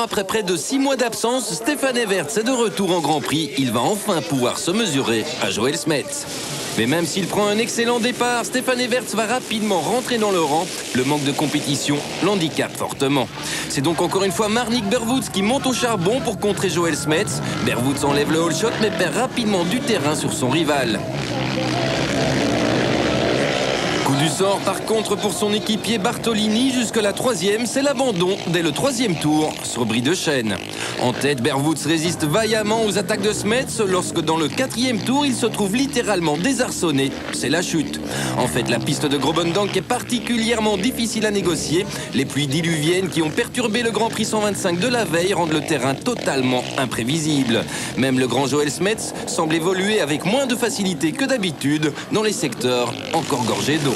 Après près de 6 mois d'absence, Stefan Everts est de retour en Grand Prix. Il va enfin pouvoir se mesurer à Joel Smets. Mais même s'il prend un excellent départ, Stefan Everts va rapidement rentrer dans le rang. Le manque de compétition l'handicape fortement. C'est donc encore une fois Marnik Berwoods qui monte au charbon pour contrer Joel Smets. Berwoods enlève le whole shot mais perd rapidement du terrain sur son rival. Coup du sort par contre pour son équipier Bartolini. Jusque la 3e, c'est l'abandon dès le 3e tour sur bris de chêne. En tête, Berwoods résiste vaillamment aux attaques de Smets lorsque dans le 4e tour, il se trouve littéralement désarçonné. C'est la chute. En fait, la piste de Grobendank est particulièrement difficile à négocier. Les pluies diluviennes qui ont perturbé le Grand Prix 125 de la veille rendent le terrain totalement imprévisible. Même le grand Joel Smets semble évoluer avec moins de facilité que d'habitude dans les secteurs encore gorgés d'eau.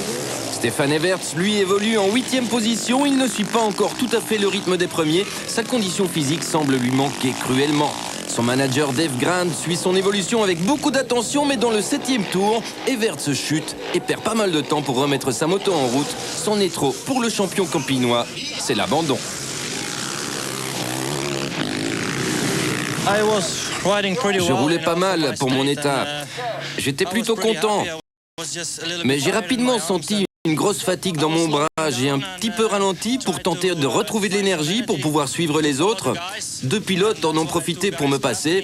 Stefan Everts, lui, évolue en 8e position. Il ne suit pas encore tout à fait le rythme des premiers. Sa condition physique semble lui manquer cruellement. Son manager Dave Grant suit son évolution avec beaucoup d'attention, mais dans le 7e tour, Everts chute et perd pas mal de temps pour remettre sa moto en route. C'en est trop pour le champion campinois. C'est l'abandon. Je roulais pas mal pour mon état. J'étais plutôt content. Mais j'ai rapidement senti une grosse fatigue dans mon bras. J'ai un petit peu ralenti pour tenter de retrouver de l'énergie pour pouvoir suivre les autres. 2 pilotes en ont profité pour me passer.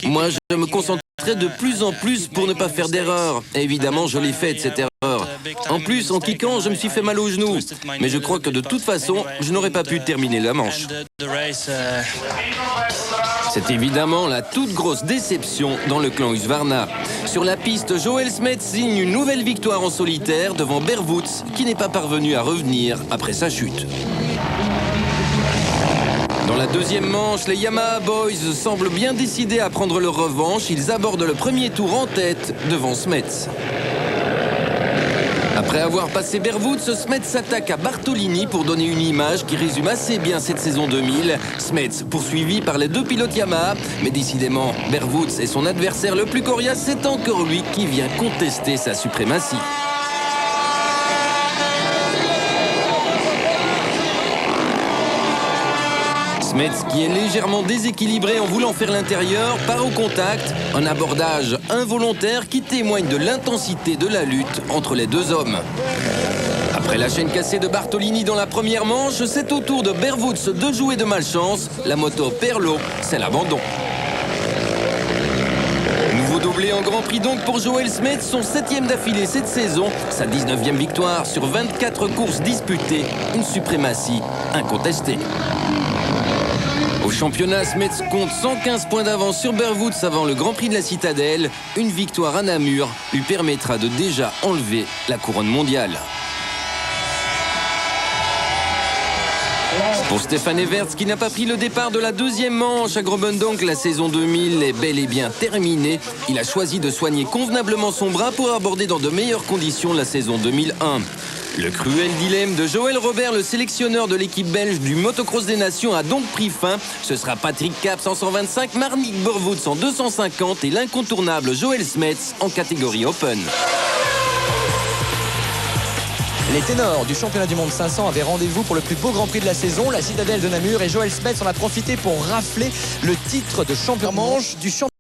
Moi, je me concentrais de plus en plus pour ne pas faire d'erreur. Évidemment, je l'ai faite, cette erreur. En plus, en kickant, je me suis fait mal au genou. Mais je crois que de toute façon, je n'aurais pas pu terminer la manche. C'est évidemment la toute grosse déception dans le clan Husqvarna. Sur la piste, Joel Smets signe une nouvelle victoire en solitaire devant Berwoods, qui n'est pas parvenu à revenir après sa chute. Dans la 2e manche, les Yamaha Boys semblent bien décidés à prendre leur revanche. Ils abordent le premier tour en tête devant Smets. Après avoir passé Berwoods, Smets s'attaque à Bartolini pour donner une image qui résume assez bien cette saison 2000. Smets poursuivi par les 2 pilotes Yamaha, mais décidément, Berwoods est son adversaire le plus coriace. C'est encore lui qui vient contester sa suprématie. Smets, qui est légèrement déséquilibré en voulant faire l'intérieur, part au contact. Un abordage involontaire qui témoigne de l'intensité de la lutte entre les 2 hommes. Après la chaîne cassée de Bartolini dans la première manche, c'est au tour de Berwoods de jouer de malchance. La moto perd l'eau, c'est l'abandon. Nouveau doublé en Grand Prix donc pour Joel Smets, son 7e d'affilée cette saison. Sa 19e victoire sur 24 courses disputées, une suprématie incontestée. Au championnat, Smets compte 115 points d'avance sur Berwoods avant le Grand Prix de la Citadelle. Une victoire à Namur lui permettra de déjà enlever la couronne mondiale. Pour Stefan Everts, qui n'a pas pris le départ de la 2e manche à Grobendank, la saison 2000 est bel et bien terminée. Il a choisi de soigner convenablement son bras pour aborder dans de meilleures conditions la saison 2001. Le cruel dilemme de Joël Robert, le sélectionneur de l'équipe belge du motocross des nations, a donc pris fin. Ce sera Patrick Caps en 125, Marnik Berwoods en 250 et l'incontournable Joel Smets en catégorie Open. Les ténors du championnat du monde 500 avaient rendez-vous pour le plus beau Grand Prix de la saison, la Citadelle de Namur, et Joel Smets en a profité pour rafler le titre de champion manche du championnat.